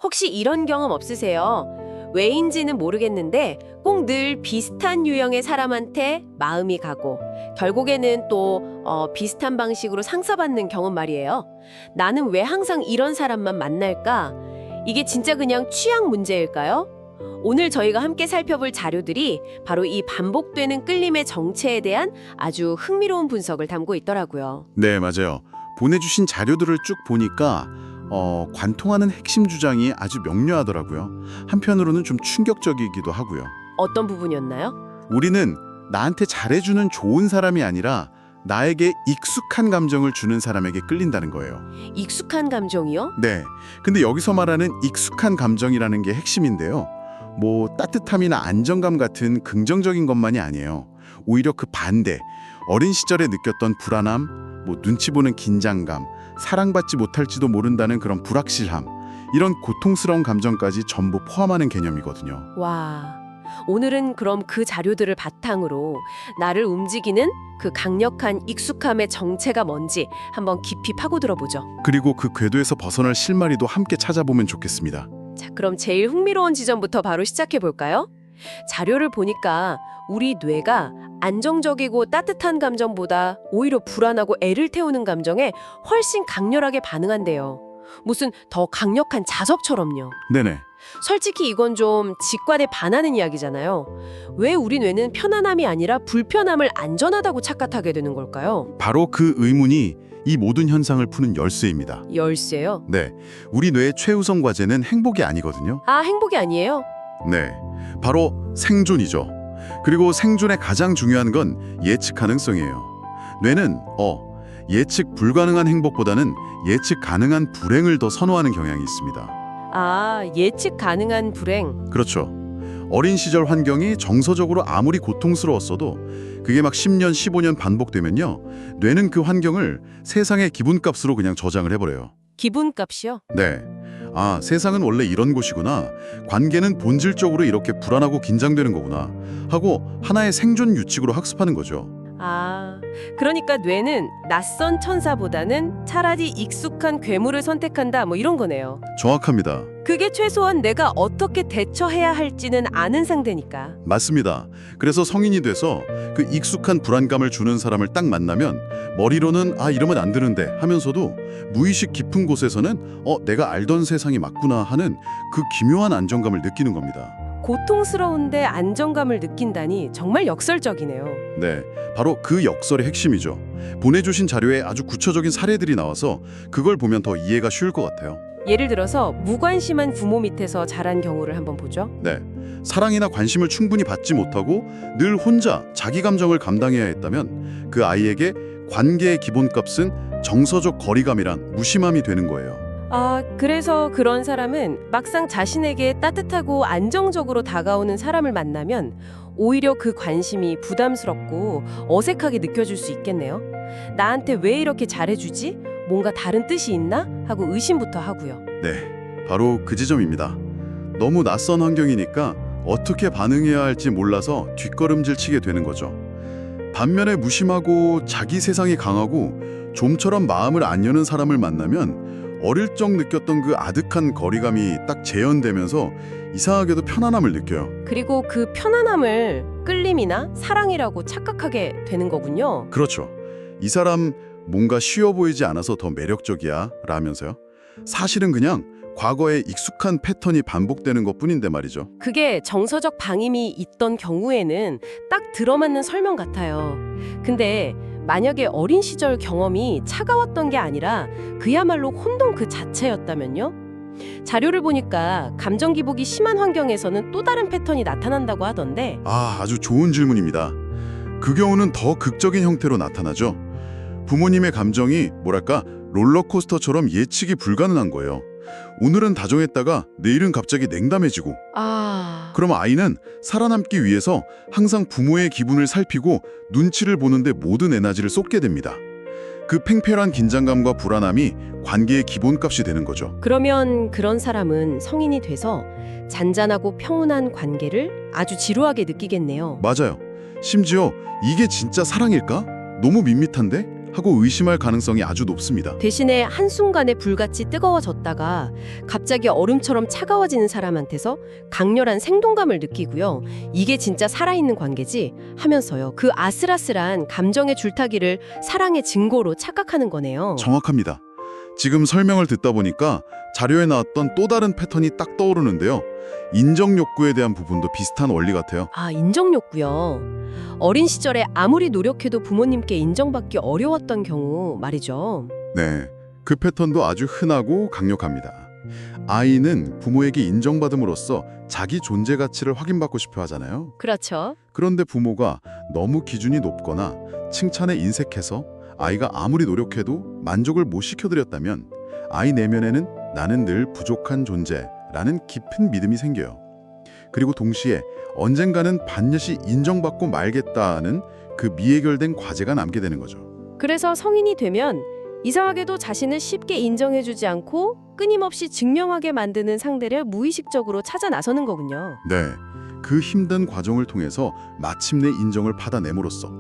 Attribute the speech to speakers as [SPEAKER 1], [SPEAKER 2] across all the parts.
[SPEAKER 1] 혹시 이런 경험 없으세요? 왜인지는 모르겠는데 꼭 늘 비슷한 유형의 사람한테 마음이 가고 결국에는 또 비슷한 방식으로 상처받는 경험 말이에요. 나는 왜 항상 이런 사람만 만날까? 이게 진짜 그냥 취향 문제일까요? 오늘 저희가 함께 살펴볼 자료들이 바로 이 반복되는 끌림의 정체에 대한 아주 흥미로운 분석을 담고 있더라고요.
[SPEAKER 2] 네, 맞아요. 보내주신 자료들을 쭉 보니까 관통하는 핵심 주장이 아주 명료하더라고요. 한편으로는 좀 충격적이기도 하고요.
[SPEAKER 1] 어떤 부분이었나요?
[SPEAKER 2] 우리는 나한테 잘해주는 좋은 사람이 아니라 나에게 익숙한 감정을 주는 사람에게 끌린다는 거예요.
[SPEAKER 1] 익숙한 감정이요?
[SPEAKER 2] 네, 근데 여기서 말하는 익숙한 감정이라는 게 핵심인데요. 뭐 따뜻함이나 안정감 같은 긍정적인 것만이 아니에요. 오히려 그 반대, 어린 시절에 느꼈던 불안함, 뭐 눈치 보는 긴장감, 사랑받지 못할지도 모른다는 그런 불확실함, 이런 고통스러운 감정까지 전부 포함하는 개념이거든요.
[SPEAKER 1] 와, 오늘은 그럼 그 자료들을 바탕으로 나를 움직이는 그 강력한 익숙함의 정체가 뭔지 한번 깊이 파고들어보죠.
[SPEAKER 2] 그리고 그 궤도에서 벗어날 실마리도 함께 찾아보면 좋겠습니다.
[SPEAKER 1] 자, 그럼 제일 흥미로운 지점부터 바로 시작해볼까요? 자료를 보니까 우리 뇌가 안정적이고 따뜻한 감정보다 오히려 불안하고 애를 태우는 감정에 훨씬 강렬하게 반응한대요. 무슨 더 강력한 자석처럼요.
[SPEAKER 2] 네네.
[SPEAKER 1] 솔직히 이건 좀 직관에 반하는 이야기잖아요. 왜 우리 뇌는 편안함이 아니라 불편함을 안전하다고 착각하게 되는 걸까요?
[SPEAKER 2] 바로 그 의문이 이 모든 현상을 푸는 열쇠입니다.
[SPEAKER 1] 열쇠요?
[SPEAKER 2] 네, 우리 뇌의 최우선 과제는 행복이 아니거든요.
[SPEAKER 1] 아, 행복이 아니에요?
[SPEAKER 2] 네, 바로 생존이죠. 그리고 생존의 가장 중요한 건 예측 가능성이에요. 뇌는 예측 불가능한 행복보다는 예측 가능한 불행을 더 선호하는 경향이 있습니다.
[SPEAKER 1] 아, 예측 가능한 불행.
[SPEAKER 2] 그렇죠. 어린 시절 환경이 정서적으로 아무리 고통스러웠어도 그게 막 10년, 15년 반복되면요. 뇌는 그 환경을 세상의 기분값으로 그냥 저장을 해버려요.
[SPEAKER 1] 기분값이요?
[SPEAKER 2] 네. 아, 세상은 원래 이런 곳이구나. 관계는 본질적으로 이렇게 불안하고 긴장되는 거구나. 하고 하나의 생존 규칙으로 학습하는 거죠.
[SPEAKER 1] 아, 그러니까 뇌는 낯선 천사보다는 차라리 익숙한 괴물을 선택한다 뭐 이런 거네요.
[SPEAKER 2] 정확합니다.
[SPEAKER 1] 그게 최소한 내가 어떻게 대처해야 할지는 아는 상대니까.
[SPEAKER 2] 맞습니다. 그래서 성인이 돼서 그 익숙한 불안감을 주는 사람을 딱 만나면 머리로는 아, 이러면 안 되는데 하면서도 무의식 깊은 곳에서는 내가 알던 세상이 맞구나 하는 그 기묘한 안정감을 느끼는 겁니다.
[SPEAKER 1] 고통스러운데 안정감을 느낀다니 정말 역설적이네요.
[SPEAKER 2] 네, 바로 그 역설의 핵심이죠. 보내주신 자료에 아주 구체적인 사례들이 나와서 그걸 보면 더 이해가 쉬울 것 같아요.
[SPEAKER 1] 예를 들어서 무관심한 부모 밑에서 자란 경우를 한번 보죠.
[SPEAKER 2] 네, 사랑이나 관심을 충분히 받지 못하고 늘 혼자 자기 감정을 감당해야 했다면 그 아이에게 관계의 기본값은 정서적 거리감이란 무심함이 되는 거예요.
[SPEAKER 1] 아, 그래서 그런 사람은 막상 자신에게 따뜻하고 안정적으로 다가오는 사람을 만나면 오히려 그 관심이 부담스럽고 어색하게 느껴질 수 있겠네요. 나한테 왜 이렇게 잘해주지? 뭔가 다른 뜻이 있나? 하고 의심부터 하고요.
[SPEAKER 2] 네, 바로 그 지점입니다. 너무 낯선 환경이니까 어떻게 반응해야 할지 몰라서 뒷걸음질 치게 되는 거죠. 반면에 무심하고 자기 세상이 강하고 좀처럼 마음을 안 여는 사람을 만나면 어릴 적 느꼈던 그 아득한 거리감이 딱 재현되면서 이상하게도 편안함을 느껴요.
[SPEAKER 1] 그리고 그 편안함을 끌림이나 사랑이라고 착각하게 되는 거군요.
[SPEAKER 2] 그렇죠. 이 사람 뭔가 쉬워 보이지 않아서 더 매력적이야 라면서요. 사실은 그냥 과거의 익숙한 패턴이 반복되는 것뿐인데 말이죠.
[SPEAKER 1] 그게 정서적 방임이 있던 경우에는 딱 들어맞는 설명 같아요. 근데 만약에 어린 시절 경험이 차가웠던 게 아니라 그야말로 혼동 그 자체였다면요? 자료를 보니까 감정 기복이 심한 환경에서는 또 다른 패턴이 나타난다고 하던데
[SPEAKER 2] 아주 좋은 질문입니다. 그 경우는 더 극적인 형태로 나타나죠. 부모님의 감정이 뭐랄까 롤러코스터처럼 예측이 불가능한 거예요. 오늘은 다정했다가 내일은 갑자기 냉담해지고 그럼 아이는 살아남기 위해서 항상 부모의 기분을 살피고 눈치를 보는데 모든 에너지를 쏟게 됩니다. 그 팽팽한 긴장감과 불안함이 관계의 기본값이 되는 거죠.
[SPEAKER 1] 그러면 그런 사람은 성인이 돼서 잔잔하고 평온한 관계를 아주 지루하게 느끼겠네요.
[SPEAKER 2] 맞아요. 심지어 이게 진짜 사랑일까? 너무 밋밋한데? 하고 의심할 가능성이 아주 높습니다.
[SPEAKER 1] 대신에 한순간에 불같이 뜨거워졌다가 갑자기 얼음처럼 차가워지는 사람한테서 강렬한 생동감을 느끼고요. 이게 진짜 살아있는 관계지 하면서요. 그 아슬아슬한 감정의 줄타기를 사랑의 증거로 착각하는 거네요.
[SPEAKER 2] 정확합니다. 지금 설명을 듣다 보니까 자료에 나왔던 또 다른 패턴이 딱 떠오르는데요. 인정 욕구에 대한 부분도 비슷한 원리 같아요.
[SPEAKER 1] 아, 인정 욕구요. 어린 시절에 아무리 노력해도 부모님께 인정받기 어려웠던 경우 말이죠.
[SPEAKER 2] 네, 그 패턴도 아주 흔하고 강력합니다. 아이는 부모에게 인정받음으로써 자기 존재 가치를 확인받고 싶어 하잖아요.
[SPEAKER 1] 그렇죠.
[SPEAKER 2] 그런데 부모가 너무 기준이 높거나 칭찬에 인색해서 아이가 아무리 노력해도 만족을 못 시켜드렸다면 아이 내면에는 나는 늘 부족한 존재라는 깊은 믿음이 생겨요. 그리고 동시에 언젠가는 반드시 인정받고 말겠다는 그 미해결된 과제가 남게 되는 거죠.
[SPEAKER 1] 그래서 성인이 되면 이상하게도 자신을 쉽게 인정해주지 않고 끊임없이 증명하게 만드는 상대를 무의식적으로 찾아 나서는 거군요.
[SPEAKER 2] 네, 그 힘든 과정을 통해서 마침내 인정을 받아내므로써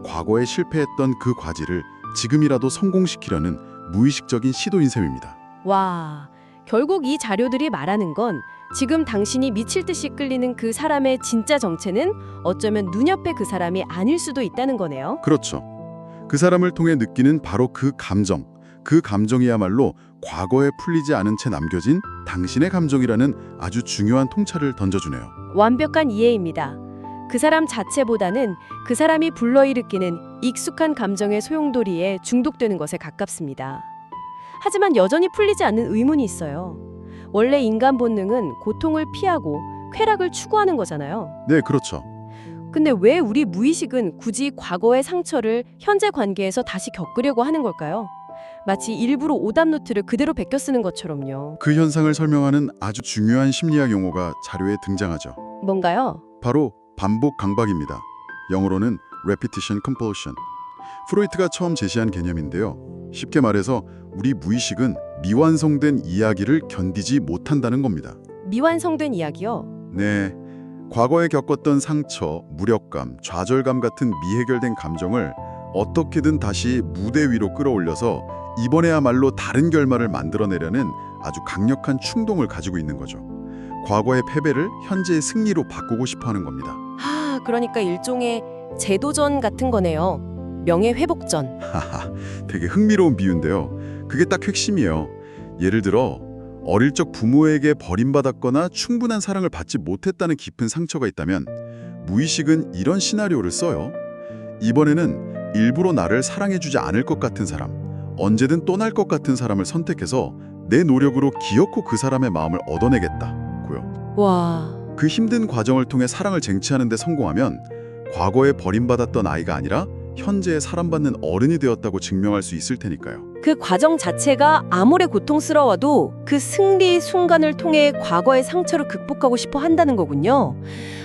[SPEAKER 2] 과거에 실패했던 그 과제를 지금이라도 성공시키려는 무의식적인 시도인 셈입니다.
[SPEAKER 1] 와, 결국 이 자료들이 말하는 건 지금 당신이 미칠 듯이 끌리는 그 사람의 진짜 정체는 어쩌면 눈옆의 그 사람이 아닐 수도 있다는 거네요.
[SPEAKER 2] 그렇죠. 그 사람을 통해 느끼는 바로 그 감정이야말로 과거에 풀리지 않은 채 남겨진 당신의 감정이라는 아주 중요한 통찰을 던져주네요.
[SPEAKER 1] 완벽한 이해입니다. 그 사람 자체보다는 그 사람이 불러일으키는 익숙한 감정의 소용돌이에 중독되는 것에 가깝습니다. 하지만 여전히 풀리지 않는 의문이 있어요. 원래 인간 본능은 고통을 피하고 쾌락을 추구하는 거잖아요.
[SPEAKER 2] 네, 그렇죠.
[SPEAKER 1] 근데 왜 우리 무의식은 굳이 과거의 상처를 현재 관계에서 다시 겪으려고 하는 걸까요? 마치 일부러 오답 노트를 그대로 베껴 쓰는 것처럼요.
[SPEAKER 2] 그 현상을 설명하는 아주 중요한 심리학 용어가 자료에 등장하죠.
[SPEAKER 1] 뭔가요?
[SPEAKER 2] 바로 반복 강박입니다. 영어로는 repetition compulsion. 프로이트가 처음 제시한 개념인데요. 쉽게 말해서 우리 무의식은 미완성된 이야기를 견디지 못한다는 겁니다.
[SPEAKER 1] 미완성된 이야기요?
[SPEAKER 2] 네, 과거에 겪었던 상처, 무력감, 좌절감 같은 미해결된 감정을 어떻게든 다시 무대 위로 끌어올려서 이번에야말로 다른 결말을 만들어내려는 아주 강력한 충동을 가지고 있는 거죠. 과거의 패배를 현재의 승리로 바꾸고 싶어하는 겁니다.
[SPEAKER 1] 그러니까 일종의 재도전 같은 거네요. 명예회복전.
[SPEAKER 2] 하하, 되게 흥미로운 비유인데요. 그게 딱 핵심이에요. 예를 들어 어릴 적 부모에게 버림받았거나 충분한 사랑을 받지 못했다는 깊은 상처가 있다면 무의식은 이런 시나리오를 써요. 이번에는 일부러 나를 사랑해주지 않을 것 같은 사람, 언제든 떠날 것 같은 사람을 선택해서 내 노력으로 기어코 그 사람의 마음을 얻어내겠다고요.
[SPEAKER 1] 와,
[SPEAKER 2] 그 힘든 과정을 통해 사랑을 쟁취하는 데 성공하면 과거에 버림받았던 아이가 아니라 현재의 사랑받는 어른이 되었다고 증명할 수 있을 테니까요.
[SPEAKER 1] 그 과정 자체가 아무리 고통스러워도 그 승리 순간을 통해 과거의 상처를 극복하고 싶어 한다는 거군요.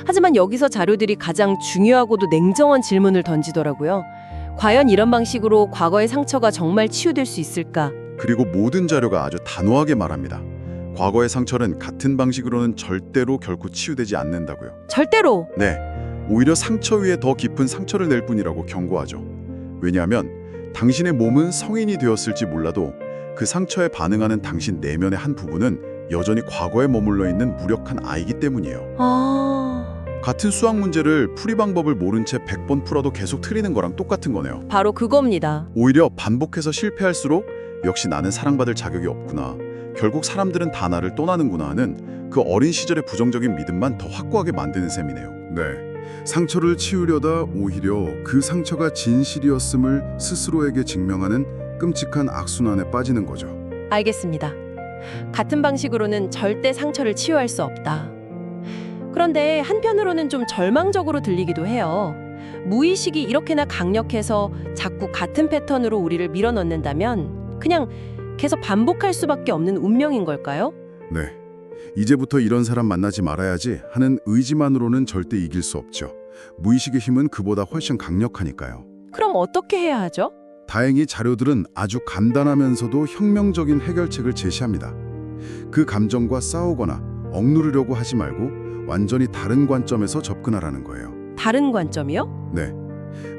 [SPEAKER 1] 하지만 여기서 자료들이 가장 중요하고도 냉정한 질문을 던지더라고요. 과연 이런 방식으로 과거의 상처가 정말 치유될 수 있을까?
[SPEAKER 2] 그리고 모든 자료가 아주 단호하게 말합니다. 과거의 상처는 같은 방식으로는 절대로 결코 치유되지 않는다고요.
[SPEAKER 1] 절대로!
[SPEAKER 2] 네, 오히려 상처 위에 더 깊은 상처를 낼 뿐이라고 경고하죠. 왜냐하면 당신의 몸은 성인이 되었을지 몰라도 그 상처에 반응하는 당신 내면의 한 부분은 여전히 과거에 머물러 있는 무력한 아이기 때문이에요. 같은 수학 문제를 풀이 방법을 모른 채 100번 풀어도 계속 틀리는 거랑 똑같은 거네요.
[SPEAKER 1] 바로 그겁니다.
[SPEAKER 2] 오히려 반복해서 실패할수록 역시 나는 사랑받을 자격이 없구나, 결국 사람들은 다 나를 떠나는구나 하는 그 어린 시절의 부정적인 믿음만 더 확고하게 만드는 셈이네요. 네, 상처를 치우려다 오히려 그 상처가 진실이었음을 스스로에게 증명하는 끔찍한 악순환에 빠지는 거죠.
[SPEAKER 1] 알겠습니다. 같은 방식으로는 절대 상처를 치유할 수 없다. 그런데 한편으로는 좀 절망적으로 들리기도 해요. 무의식이 이렇게나 강력해서 자꾸 같은 패턴으로 우리를 밀어넣는다면 그냥 계속 반복할 수밖에 없는 운명인 걸까요?
[SPEAKER 2] 네, 이제부터 이런 사람 만나지 말아야지 하는 의지만으로는 절대 이길 수 없죠. 무의식의 힘은 그보다 훨씬 강력하니까요.
[SPEAKER 1] 그럼 어떻게 해야 하죠?
[SPEAKER 2] 다행히 자료들은 아주 간단하면서도 혁명적인 해결책을 제시합니다. 그 감정과 싸우거나 억누르려고 하지 말고 완전히 다른 관점에서 접근하라는 거예요.
[SPEAKER 1] 다른 관점이요?
[SPEAKER 2] 네,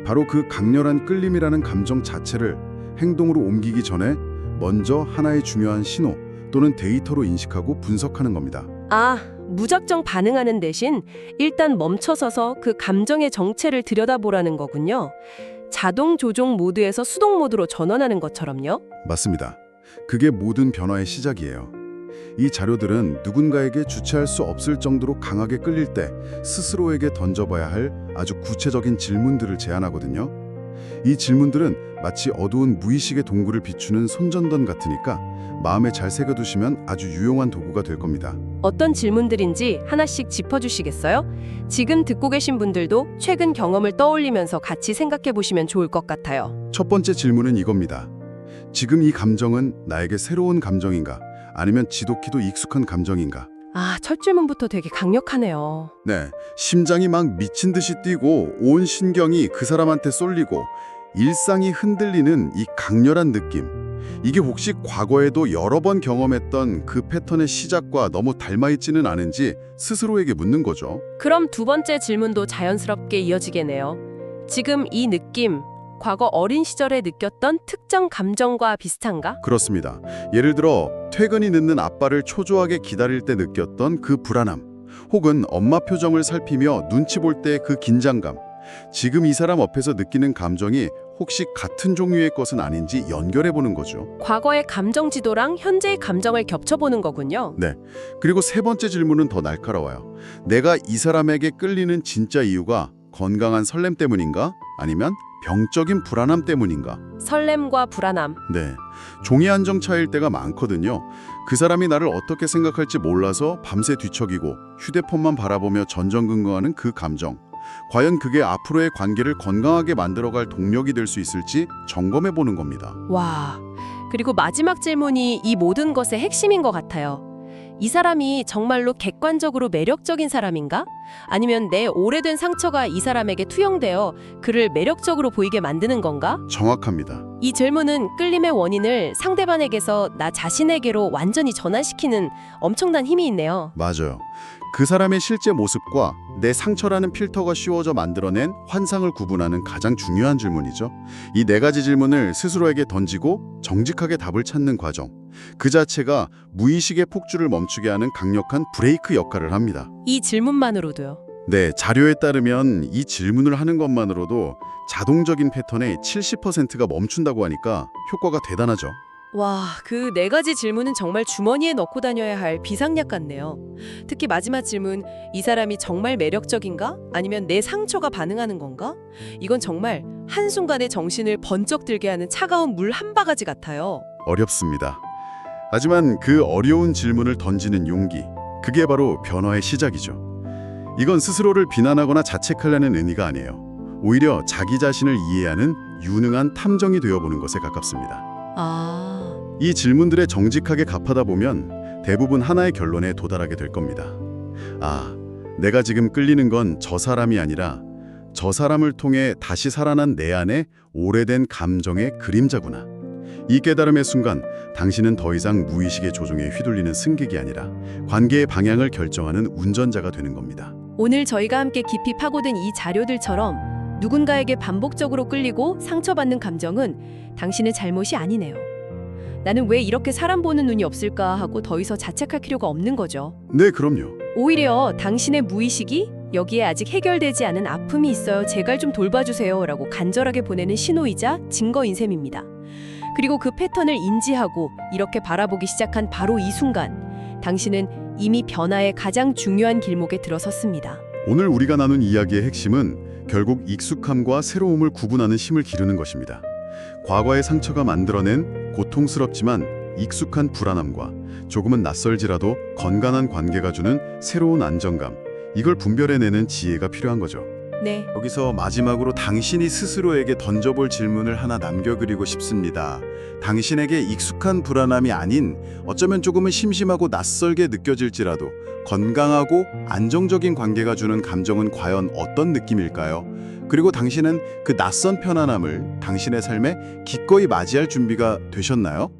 [SPEAKER 3] 바로 그 강렬한 끌림이라는 감정 자체를 행동으로 옮기기 전에 먼저 하나의 중요한 신호 또는 데이터로 인식하고 분석하는 겁니다.
[SPEAKER 4] 아, 무작정 반응하는 대신 일단 멈춰서서 그 감정의 정체를 들여다보라는 거군요. 자동 조종 모드에서 수동 모드로 전환하는 것처럼요.
[SPEAKER 3] 맞습니다. 그게 모든 변화의 시작이에요. 이 자료들은 누군가에게 주체할 수 없을 정도로 강하게 끌릴 때 스스로에게 던져봐야 할 아주 구체적인 질문들을 제안하거든요. 이 질문들은 마치 어두운 무의식의 동굴을 비추는 손전등 같으니까 마음에 잘 새겨두시면 아주 유용한 도구가 될 겁니다.
[SPEAKER 4] 어떤 질문들인지 하나씩 짚어주시겠어요? 지금 듣고 계신 분들도 최근 경험을 떠올리면서 같이 생각해 보시면 좋을 것 같아요.
[SPEAKER 3] 첫 번째 질문은 이겁니다. 지금 이 감정은 나에게 새로운 감정인가? 아니면 지독히도 익숙한 감정인가?
[SPEAKER 4] 아, 첫 질문부터 되게 강력하네요.
[SPEAKER 3] 네, 심장이 막 미친 듯이 뛰고 온 신경이 그 사람한테 쏠리고 일상이 흔들리는 이 강렬한 느낌. 이게 혹시 과거에도 여러 번 경험했던 그 패턴의 시작과 너무 닮아있지는 않은지 스스로에게 묻는 거죠.
[SPEAKER 4] 그럼 두 번째 질문도 자연스럽게 이어지겠네요. 지금 이 느낌, 과거 어린 시절에 느꼈던 특정 감정과 비슷한가?
[SPEAKER 3] 그렇습니다. 예를 들어 퇴근이 늦는 아빠를 초조하게 기다릴 때 느꼈던 그 불안함, 혹은 엄마 표정을 살피며 눈치 볼 때 그 긴장감, 지금 이 사람 앞에서 느끼는 감정이 혹시 같은 종류의 것은 아닌지 연결해보는 거죠.
[SPEAKER 4] 과거의 감정 지도랑 현재의 감정을 겹쳐보는 거군요.
[SPEAKER 3] 네. 그리고 세 번째 질문은 더 날카로워요. 내가 이 사람에게 끌리는 진짜 이유가 건강한 설렘 때문인가? 아니면 병적인 불안함 때문인가?
[SPEAKER 4] 설렘과 불안함.
[SPEAKER 3] 네. 종이 한정 차일 때가 많거든요. 그 사람이 나를 어떻게 생각할지 몰라서 밤새 뒤척이고 휴대폰만 바라보며 전전긍긍하는 그 감정. 과연 그게 앞으로의 관계를 건강하게 만들어갈 동력이 될 수 있을지 점검해 보는 겁니다.
[SPEAKER 4] 와, 그리고 마지막 질문이 이 모든 것의 핵심인 것 같아요. 이 사람이 정말로 객관적으로 매력적인 사람인가? 아니면 내 오래된 상처가 이 사람에게 투영되어 그를 매력적으로 보이게 만드는 건가?
[SPEAKER 3] 정확합니다.
[SPEAKER 4] 이 질문은 끌림의 원인을 상대방에게서 나 자신에게로 완전히 전환시키는 엄청난 힘이 있네요.
[SPEAKER 3] 맞아요. 그 사람의 실제 모습과 내 상처라는 필터가 씌워져 만들어낸 환상을 구분하는 가장 중요한 질문이죠. 이 네 가지 질문을 스스로에게 던지고 정직하게 답을 찾는 과정. 그 자체가 무의식의 폭주를 멈추게 하는 강력한 브레이크 역할을 합니다.
[SPEAKER 4] 이 질문만으로도요.
[SPEAKER 3] 네, 자료에 따르면 이 질문을 하는 것만으로도 자동적인 패턴의 70%가 멈춘다고 하니까 효과가 대단하죠.
[SPEAKER 4] 와, 그 네 가지 질문은 정말 주머니에 넣고 다녀야 할 비상약 같네요. 특히 마지막 질문, 이 사람이 정말 매력적인가? 아니면 내 상처가 반응하는 건가? 이건 정말 한순간에 정신을 번쩍 들게 하는 차가운 물 한 바가지 같아요.
[SPEAKER 3] 어렵습니다. 하지만 그 어려운 질문을 던지는 용기, 그게 바로 변화의 시작이죠. 이건 스스로를 비난하거나 자책하려는 의미가 아니에요. 오히려 자기 자신을 이해하는 유능한 탐정이 되어보는 것에 가깝습니다. 이 질문들에 정직하게 답하다 보면 대부분 하나의 결론에 도달하게 될 겁니다. 아, 내가 지금 끌리는 건 저 사람이 아니라 저 사람을 통해 다시 살아난 내 안에 오래된 감정의 그림자구나. 이 깨달음의 순간 당신은 더 이상 무의식의 조종에 휘둘리는 승객이 아니라 관계의 방향을 결정하는 운전자가 되는 겁니다.
[SPEAKER 4] 오늘 저희가 함께 깊이 파고든 이 자료들처럼 누군가에게 반복적으로 끌리고 상처받는 감정은 당신의 잘못이 아니네요. 나는 왜 이렇게 사람 보는 눈이 없을까 하고 더 이상 자책할 필요가 없는 거죠.
[SPEAKER 3] 네, 그럼요.
[SPEAKER 4] 오히려 당신의 무의식이 여기에 아직 해결되지 않은 아픔이 있어요. 제발 좀 돌봐주세요. 라고 간절하게 보내는 신호이자 증거인 셈입니다. 그리고 그 패턴을 인지하고 이렇게 바라보기 시작한 바로 이 순간 당신은 이미 변화의 가장 중요한 길목에 들어섰습니다.
[SPEAKER 3] 오늘 우리가 나눈 이야기의 핵심은 결국 익숙함과 새로움을 구분하는 힘을 기르는 것입니다. 과거의 상처가 만들어낸 고통스럽지만 익숙한 불안함과 조금은 낯설지라도 건강한 관계가 주는 새로운 안정감, 이걸 분별해내는 지혜가 필요한 거죠.
[SPEAKER 4] 네.
[SPEAKER 3] 여기서 마지막으로 당신이 스스로에게 던져볼 질문을 하나 남겨드리고 싶습니다. 당신에게 익숙한 불안함이 아닌 어쩌면 조금은 심심하고 낯설게 느껴질지라도 건강하고 안정적인 관계가 주는 감정은 과연 어떤 느낌일까요? 그리고 당신은 그 낯선 편안함을 당신의 삶에 기꺼이 맞이할 준비가 되셨나요?